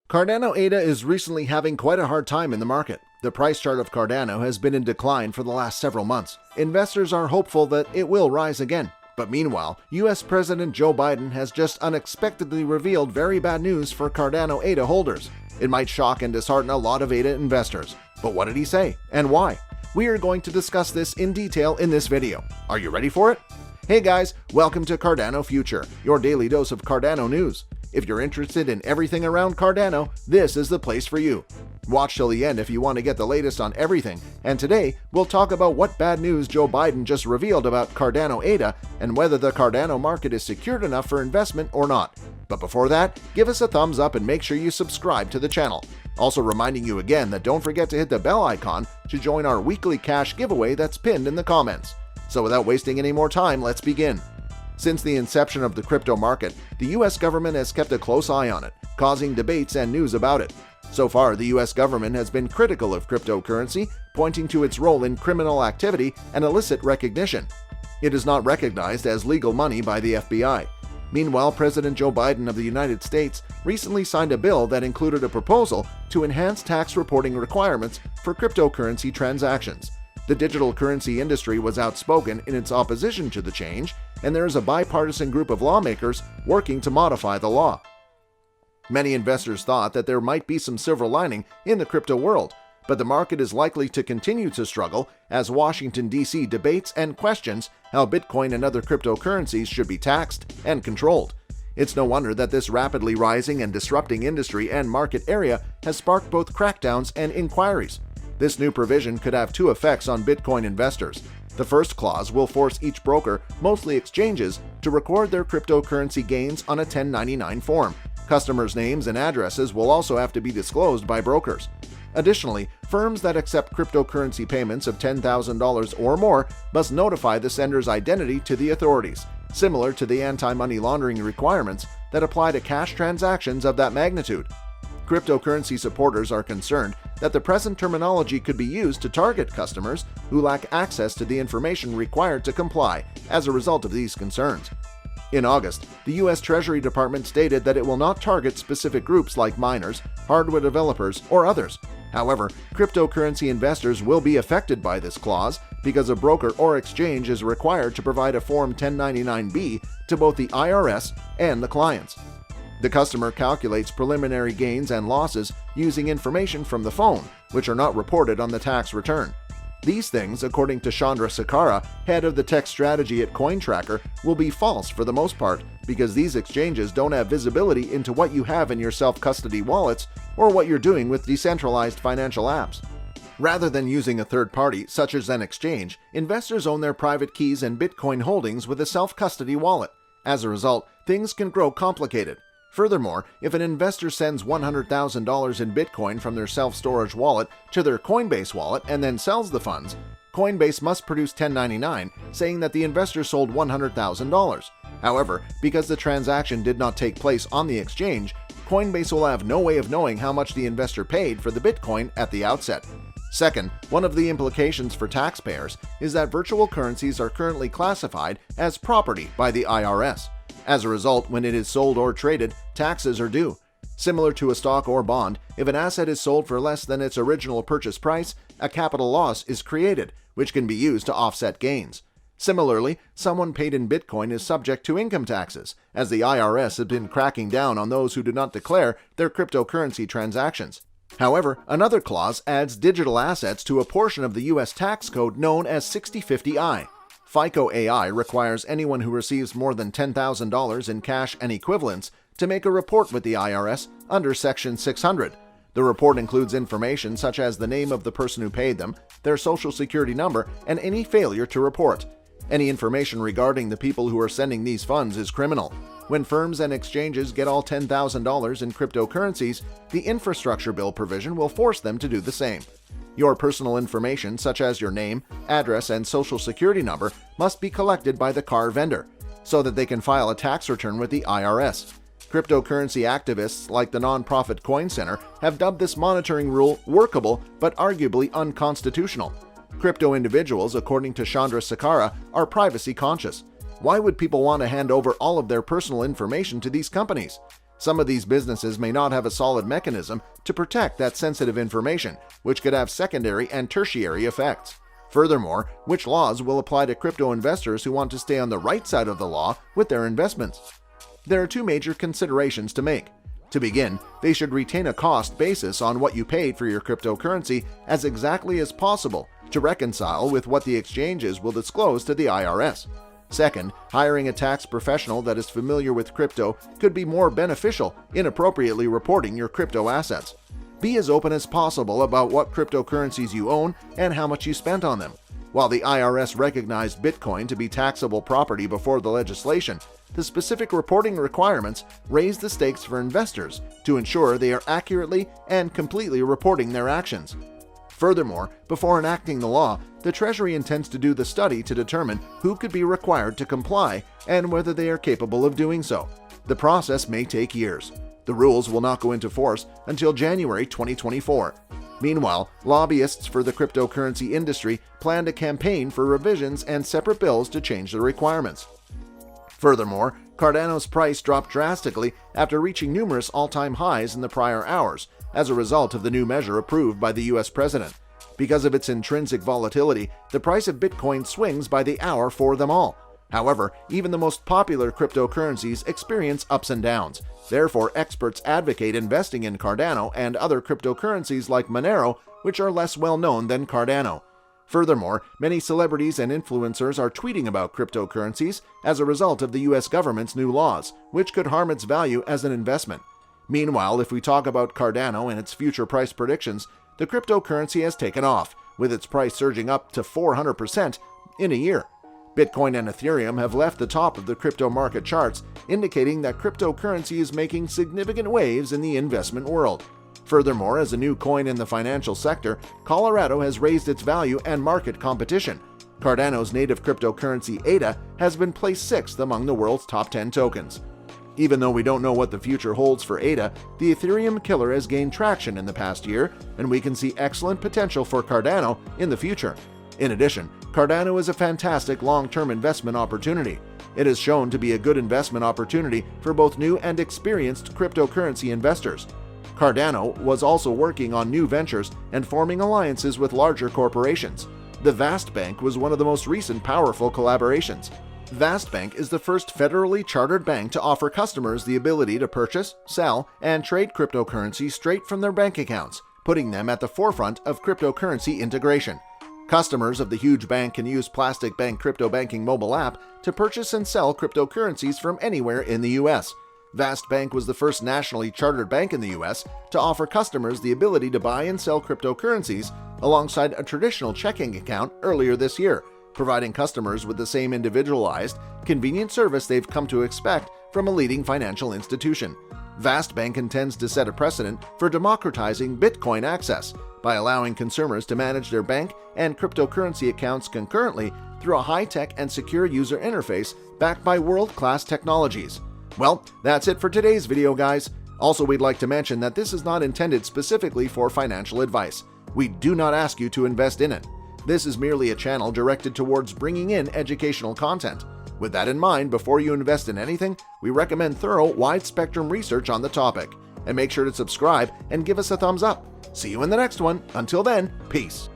Cardano ADA is recently having quite a hard time in the market. The price chart of Cardano has been in decline for the last several months. Investors are hopeful that it will rise again. But meanwhile, US President Joe Biden has just unexpectedly revealed very bad news for Cardano ADA holders. It might shock and dishearten a lot of ADA investors. But what did he say, and why? We are going to discuss this in detail in this video. Are you ready for it? Hey guys, welcome to Cardano Future, your daily dose of Cardano news. If you're interested in everything around Cardano, this is the place for you. Watch till the end if you want to get the latest on everything, and today we'll talk about what bad news Joe Biden just revealed about Cardano ADA and whether the Cardano market is secured enough for investment or not. But before that, give us a thumbs up and make sure you subscribe to the channel. Also reminding you again that don't forget to hit the bell icon to join our weekly cash giveaway that's pinned in the comments. So without wasting any more time, let's begin. Since the inception of the crypto market, the US government has kept a close eye on it, causing debates and news about it. So far, the US government has been critical of cryptocurrency, pointing to its role in criminal activity and illicit recognition. It is not recognized as legal money by the FBI. Meanwhile, President Joe Biden of the United States recently signed a bill that included a proposal to enhance tax reporting requirements for cryptocurrency transactions. The digital currency industry was outspoken in its opposition to the change, and there is a bipartisan group of lawmakers working to modify the law. Many investors thought that there might be some silver lining in the crypto world, but the market is likely to continue to struggle as Washington, D.C. debates and questions how Bitcoin and other cryptocurrencies should be taxed and controlled. It's no wonder that this rapidly rising and disrupting industry and market area has sparked both crackdowns and inquiries. This new provision could have two effects on Bitcoin investors. The first clause will force each broker, mostly exchanges, to record their cryptocurrency gains on a 1099 form. Customers' names and addresses will also have to be disclosed by brokers. Additionally, firms that accept cryptocurrency payments of $10,000 or more must notify the sender's identity to the authorities, similar to the anti-money laundering requirements that apply to cash transactions of that magnitude. Cryptocurrency supporters are concerned that the present terminology could be used to target customers who lack access to the information required to comply as a result of these concerns. In August, the U.S. Treasury Department stated that it will not target specific groups like miners, hardware developers, or others. However, cryptocurrency investors will be affected by this clause because a broker or exchange is required to provide a Form 1099-B to both the IRS and the clients. The customer calculates preliminary gains and losses using information from the phone, which are not reported on the tax return. These things, according to Chandra Sakara, head of the tech strategy at CoinTracker, will be false for the most part because these exchanges don't have visibility into what you have in your self-custody wallets or what you're doing with decentralized financial apps. Rather than using a third party, such as an exchange, investors own their private keys and Bitcoin holdings with a self-custody wallet. As a result, things can grow complicated. Furthermore, if an investor sends $100,000 in Bitcoin from their self-storage wallet to their Coinbase wallet and then sells the funds, Coinbase must produce 1099 saying that the investor sold $100,000. However, because the transaction did not take place on the exchange, Coinbase will have no way of knowing how much the investor paid for the Bitcoin at the outset. Second, one of the implications for taxpayers is that virtual currencies are currently classified as property by the IRS. As a result, when it is sold or traded, taxes are due. Similar to a stock or bond, if an asset is sold for less than its original purchase price, a capital loss is created, which can be used to offset gains. Similarly, someone paid in Bitcoin is subject to income taxes, as the IRS has been cracking down on those who do not declare their cryptocurrency transactions. However, another clause adds digital assets to a portion of the U.S. tax code known as 6050I. FICO AI requires anyone who receives more than $10,000 in cash and equivalents to make a report with the IRS under Section 600. The report includes information such as the name of the person who paid them, their social security number, and any failure to report. Any information regarding the people who are sending these funds is criminal. When firms and exchanges get all $10,000 in cryptocurrencies, the infrastructure bill provision will force them to do the same. Your personal information, such as your name, address, and social security number, must be collected by the car vendor so that they can file a tax return with the IRS. Cryptocurrency activists like the nonprofit Coin Center have dubbed this monitoring rule workable but arguably unconstitutional. Crypto individuals, according to Chandra Sakara, are privacy conscious. Why would people want to hand over all of their personal information to these companies? Some of these businesses may not have a solid mechanism to protect that sensitive information, which could have secondary and tertiary effects. Furthermore, which laws will apply to crypto investors who want to stay on the right side of the law with their investments? There are two major considerations to make. To begin, they should retain a cost basis on what you paid for your cryptocurrency as exactly as possible to reconcile with what the exchanges will disclose to the IRS. Second, hiring a tax professional that is familiar with crypto could be more beneficial in appropriately reporting your crypto assets. Be as open as possible about what cryptocurrencies you own and how much you spent on them. While the IRS recognized Bitcoin to be taxable property before the legislation, the specific reporting requirements raise the stakes for investors to ensure they are accurately and completely reporting their actions. Furthermore, before enacting the law, the Treasury intends to do the study to determine who could be required to comply and whether they are capable of doing so. The process may take years. The rules will not go into force until January 2024. Meanwhile, lobbyists for the cryptocurrency industry plan to campaign for revisions and separate bills to change the requirements. Furthermore, Cardano's price dropped drastically after reaching numerous all-time highs in the prior hours as a result of the new measure approved by the U.S. president. Because of its intrinsic volatility, the price of Bitcoin swings by the hour for them all. However, even the most popular cryptocurrencies experience ups and downs. Therefore, experts advocate investing in Cardano and other cryptocurrencies like Monero, which are less well known than Cardano. Furthermore, many celebrities and influencers are tweeting about cryptocurrencies as a result of the US government's new laws, which could harm its value as an investment. Meanwhile, if we talk about Cardano and its future price predictions, the cryptocurrency has taken off, with its price surging up to 400% in a year. Bitcoin and Ethereum have left the top of the crypto market charts, indicating that cryptocurrency is making significant waves in the investment world. Furthermore, as a new coin in the financial sector, Colorado has raised its value and market competition. Cardano's native cryptocurrency ADA has been placed 6th among the world's top 10 tokens. Even though we don't know what the future holds for ADA, the Ethereum killer has gained traction in the past year, and we can see excellent potential for Cardano in the future. In addition, Cardano is a fantastic long-term investment opportunity. It is shown to be a good investment opportunity for both new and experienced cryptocurrency investors. Cardano was also working on new ventures and forming alliances with larger corporations. The Vast Bank was one of the most recent powerful collaborations. Vast Bank is the first federally chartered bank to offer customers the ability to purchase, sell, and trade cryptocurrency straight from their bank accounts, putting them at the forefront of cryptocurrency integration. Customers of the huge bank can use Plastic Bank crypto banking mobile app to purchase and sell cryptocurrencies from anywhere in the U.S. Vast Bank was the first nationally chartered bank in the U.S. to offer customers the ability to buy and sell cryptocurrencies alongside a traditional checking account earlier this year, providing customers with the same individualized, convenient service they've come to expect from a leading financial institution. Vast Bank intends to set a precedent for democratizing Bitcoin access by allowing consumers to manage their bank and cryptocurrency accounts concurrently through a high-tech and secure user interface backed by world-class technologies. Well, that's it for today's video, guys. Also, we'd like to mention that this is not intended specifically for financial advice. We do not ask you to invest in it. This is merely a channel directed towards bringing in educational content. With that in mind, before you invest in anything, we recommend thorough, wide-spectrum research on the topic. And make sure to subscribe and give us a thumbs up. See you in the next one. Until then, peace.